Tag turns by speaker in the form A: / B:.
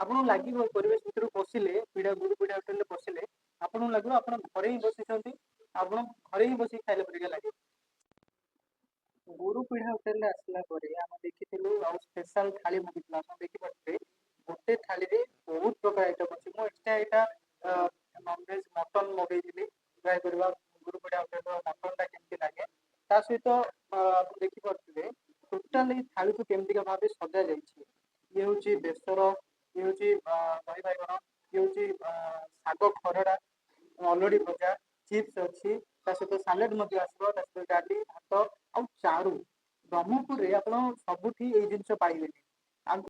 A: ଆପଣଙ୍କୁ ଲାଗିବ ପରିବେଶ ଭିତରୁ ପଶିଲେ ଗୁରୁ ପୀଢ଼ା ହୋଟେଲରେ ପଶିଲେ ଆପଣଙ୍କୁ ଲାଗିବ ଆପଣ ଘରେ ହିଁ ବସିଛନ୍ତି, ଆପଣ ଘରେ ହିଁ ବସିକି ଖାଇଲା ପରିକା ଲାଗିବ। ଗୁରୁ ପୀଢ଼ା ହୋଟେଲରେ ଆସିଲା ପରେ ଆମେ ଦେଖିଥିଲୁ ଆଉ ସ୍ପେଶାଲ ଥାଳି ମଗେଇଥିଲୁ। ଆପଣ ଦେଖିପାରୁଥିବେ ଗୋଟେ ଥାଳିରେ ବହୁତ ପ୍ରକାର ଆଇଟମ୍ ଅଛି। ମୁଁ ଏଇଟା ନନଭେଜ ମଟନ୍ ମଗେଇଥିଲି, ଟ୍ରାଏ କରିବା ଗୁରୁ ପୀଢ଼ା ହୋଟେଲର ମଟନ୍ଟା କେମିତି ଲାଗେ। ତା ସହିତ ଆପଣ ଦେଖିପାରୁଥିବେ ଟୋଟାଲ ଏଇ ଥାଳିକୁ କେମିତିକା ଭାବେ ସଜା ଯାଇଛି। ଇଏ ହେଉଛି ବେସର, ଇଏ ହେଉଛି ଦହି ବାଇଗଣ, ଇଏ ହେଉଛି ଶାଗ ଖରଡ଼ା, ଅଲଡି ଭଜା, ଚିପ୍ସ ଅଛି, ତା ସହିତ ସାଲାଡ ମଧ୍ୟ ଆସିବ, ତା ସହିତ ଡାଲି, ଭାତ ଆଉ ଚାରୁ। ବ୍ରହ୍ମପୁରରେ ଆପଣ ସବୁଠି ଏଇ ଜିନିଷ ପାଇବେନି।